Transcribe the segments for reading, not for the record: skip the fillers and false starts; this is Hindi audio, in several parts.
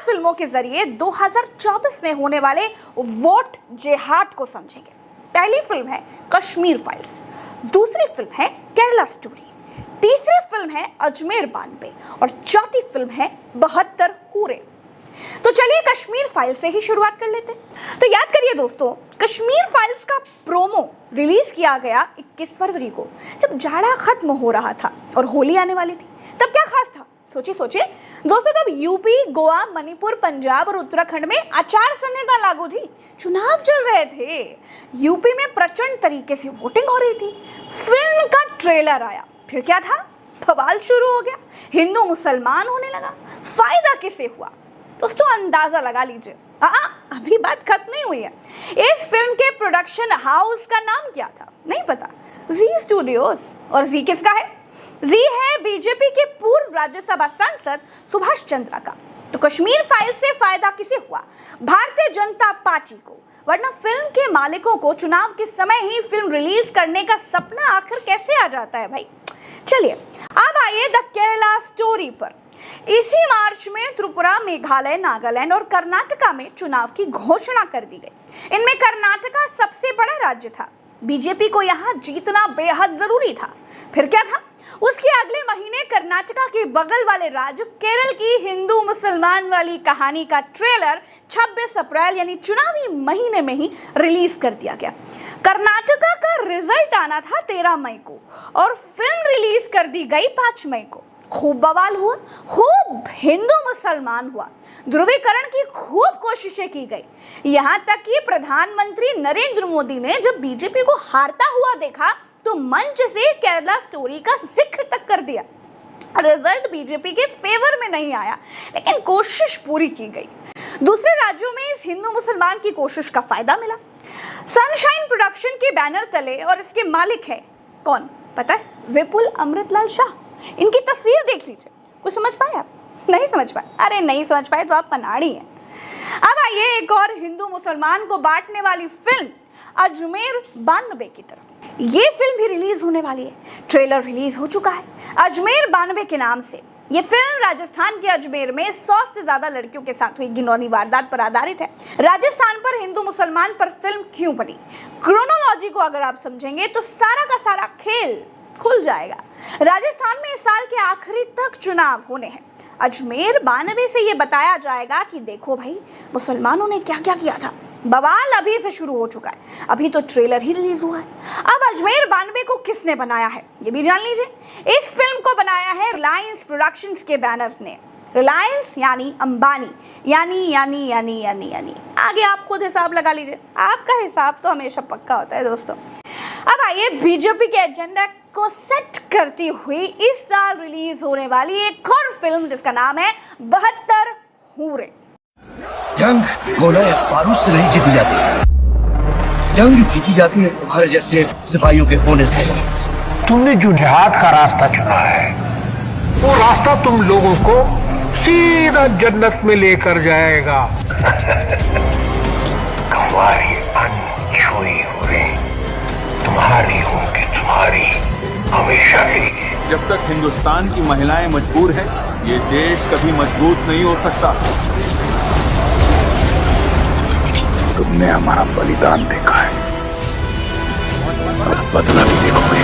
फिल्मों के जरिए 2024 में होने वाले वोट जिहाद को समझेंगे। पहली फिल्म है कश्मीर फाइल्स, दूसरी फिल्म है केरला स्टोरी, तीसरी फिल्म है अजमेर 92 और चौथी फिल्म है 72 हूरे। तो चलिए कश्मीर फाइल्स से ही शुरुआत कर लेते हैं। तो याद करिए दोस्तों, कश्मीर फाइल्स का प्रोमो रिलीज किया गया 21 फरवरी को, जब जाड़ा खत्म हो रहा था और होली आने वाली थी। तब क्या खास था, सोचिए दोस्तों, तब यूपी, गोवा, मणिपुर, पंजाब और उत्तराखंड में आचार संहिता लागू थी, चुनाव चल रहे थे, यूपी में प्रचंड तरीके से वोटिंग हो रही थी। फिल्म का ट्रेलर आया, फिर क्या था, बवाल शुरू हो गया, हिंदू मुसलमान होने लगा। फायदा किसे हुआ दोस्तों, अंदाजा लगा लीजिए। अभी बात खत्म नहीं हुई है। इस फिल्म के प्रोडक्शन हाउस का नाम क्या था, नहीं पता, जी स्टूडियोज। और जी किसका है, जी है बीजेपी के पूर्व राज्यसभा सांसद सुभाष चंद्रा का। तो कश्मीर फाइल से फायदा किसे हुआ, भारतीय जनता पार्टी को, वरना फिल्म के मालिकों को चुनाव के समय ही फिल्म रिलीज करने का सपना आखिर कैसे आ जाता है भाई। चलिए अब आइए द केरला स्टोरी पर। इसी मार्च में त्रिपुरा, मेघालय, नागालैंड और कर्नाटका में चुनाव की घोषणा कर दी गई। इनमें कर्नाटका सबसे बड़ा राज्य था, बीजेपी को यहां जीतना बेहद जरूरी था। फिर क्या था, उसके अगले महीने कर्नाटका के बगल वाले राज्य केरल की हिंदू मुसलमान वाली कहानी का ट्रेलर 26 अप्रैल यानी चुनावी महीने में ही रिलीज कर दिया गया। कर्नाटका का रिजल्ट आना था 13 मई को और फिल्म रिलीज कर दी गई 5 मई को। खूब बवाल हुआ, खूब हिंदू मुसलमान हुआ, ध्रुवीकरण की खूब कोशिशें की गई। यहां तक कि प्रधानमंत्री नरेंद्र मोदी ने जब बीजेपी को हारता हुआ देखा तो मंच से केरला स्टोरी का जिक्र तक कर दिया। रिजल्ट बीजेपी के फेवर में नहीं आया, लेकिन कोशिश पूरी की गई। दूसरे राज्यों में इस हिंदू मुसलमान की कोशिश का फायदा मिला। सनशाइन प्रोडक्शन के बैनर तले और इसके मालिक है कौन पता है, विपुल अमृतलाल शाह। इनकी तस्वीर देख लीजिए, कुछ समझ पाए आप, नहीं समझ पाए, अरे नहीं समझ पाए तो आप अनाड़ी हैं। अब आइए एक और हिंदू मुसलमान को बांटने वाली फिल्म अजमेर 92 की तरफ। ये फिल्म भी रिलीज होने वाली है, ट्रेलर रिलीज हो चुका है अजमेर 92 के नाम से। ये फिल्म राजस्थान के अजमेर में 100 से ज्यादा लड़कियों के साथ हुई घिनौनी वारदात पर आधारित है। राजस्थान पर हिंदू मुसलमान पर फिल्म क्यों बनी, क्रोनोलॉजी को अगर आप समझेंगे तो सारा का सारा खेल खुल जाएगा। राजस्थान में इस साल के आखिरी तक चुनाव होने हैं। अजमेर 92 से ये बताया जाएगा कि देखो भाई मुसलमानों ने क्या क्या किया था। बवाल अभी से शुरू हो चुका है, अभी तो ट्रेलर ही रिलीज हुआ है। अब अजमेर 92 को किसने बनाया है ये भी जान लीजिए। इस फिल्म को बनाया है रिलायंस प्रोडक्शंस के बैनर ने। रिलायंस यानी अंबानी, यानी आगे आप खुद हिसाब लगा लीजिए, आपका हिसाब तो हमेशा पक्का होता है दोस्तों। अब आइए बीजेपी के एजेंडा को सेट करती हुई इस साल रिलीज होने वाली एक और फिल्म जिसका नाम है 72 हूरे। जंग गोला या बारूद से नहीं जीती जाती, जंग जीती जाती है तुम्हारे जैसे सिपाहियों के होने से। तुमने जो जिहाद का रास्ता चुना है वो रास्ता तुम लोगों को सीधा जन्नत में लेकर जाएगा। तुम्हारी अनछुई हूरें तुम्हारी होंगी, तुम्हारी हमेशा के लिए। जब तक हिंदुस्तान की महिलाएं मजबूर हैं, ये देश कभी मजबूत नहीं हो सकता। तुमने हमारा बलिदान देखा है, अब बदला भी देखोगे।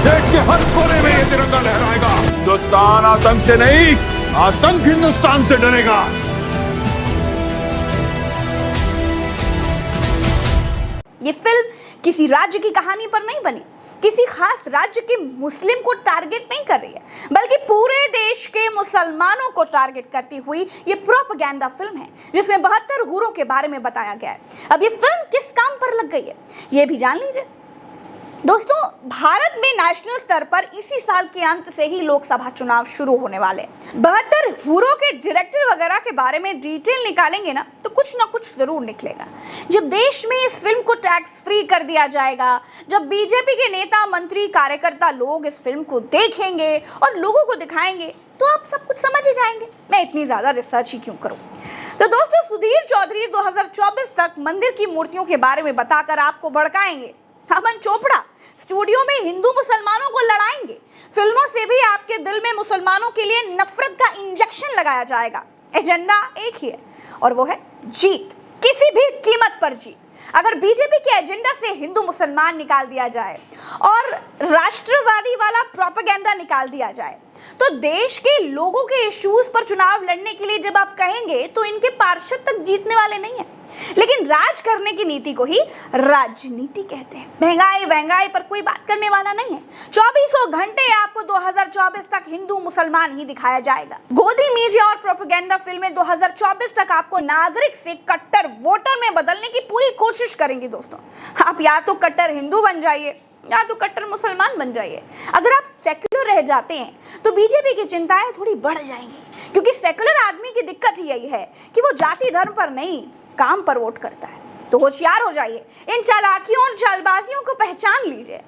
देश के हर कोने में ये तिरंगा लहराएगा। हिंदुस्तान आतंक से नहीं, आतंक हिंदुस्तान से डरेगा। ये फिल्म किसी राज्य की कहानी पर नहीं बनी, किसी खास राज्य के मुस्लिम को टारगेट नहीं कर रही है, बल्कि पूरे देश के मुसलमानों को टारगेट करती हुई ये प्रोपेगेंडा फिल्म है, जिसमें 72 हूरों के बारे में बताया गया है। अब ये फिल्म किस काम पर लग गई है ये भी जान लीजिए दोस्तों। भारत में नेशनल स्तर पर इसी साल के अंत से ही लोकसभा चुनाव शुरू होने वाले हैं। 72 हूरों के डायरेक्टर वगैरह के बारे में डिटेल निकालेंगे ना तो कुछ ना कुछ जरूर निकलेगा। जब देश में इस फिल्म को टैक्स फ्री कर दिया जाएगा, जब बीजेपी के नेता, मंत्री, कार्यकर्ता लोग इस फिल्म को देखेंगे और लोगों को दिखाएंगे तो आप सब कुछ समझ ही जाएंगे। मैं इतनी ज्यादा रिसर्च ही क्यों करूं। तो दोस्तों सुधीर चौधरी 2024 तक मंदिर की मूर्तियों के बारे में बताकर आपको भड़काएंगे। अमन चोपड़ा स्टूडियो में हिंदू मुसलमानों को लड़ाएंगे। फिल्मों से भी आपके दिल में मुसलमानों के लिए नफरत का इंजेक्शन लगाया जाएगा। एजेंडा एक ही है और वो है जीत, किसी भी कीमत पर जीत। अगर बीजेपी के एजेंडा से हिंदू मुसलमान निकाल दिया जाए और राष्ट्रवादी वाला प्रोपेगेंडा निकाल दिया जाए तो देश के लोगों के इश्यूज पर चुनाव लड़ने के लिए जब आप कहेंगे तो इनके पार्षद तक जीतने वाले नहीं है। लेकिन राज करने की नीति को ही राजनीति कहते हैं। महंगाई पर कोई बात करने वाला नहीं है। 2400 घंटे आपको 2024 तक हिंदू मुसलमान ही दिखाया जाएगा। गोदी मीडिया और प्रोपेगेंडा फिल्में 2024 तक आपको नागरिक से कट्टर वोटर में बदलने की पूरी कोशिश करेंगी। दोस्तों, आप या तो कट्टर हिंदू बन जाइए या तो कट्टर मुसलमान बन जाइए। अगर आप सेक्युलर रह जाते हैं तो बीजेपी की चिंताएं थोड़ी बढ़ जाएंगी, क्योंकि सेक्युलर आदमी की दिक्कत ही यही है कि वो जाति धर्म पर नहीं, काम पर वोट करता है। तो होशियार हो जाइए, इन चालाकियों और चालबाजियों को पहचान लीजिए।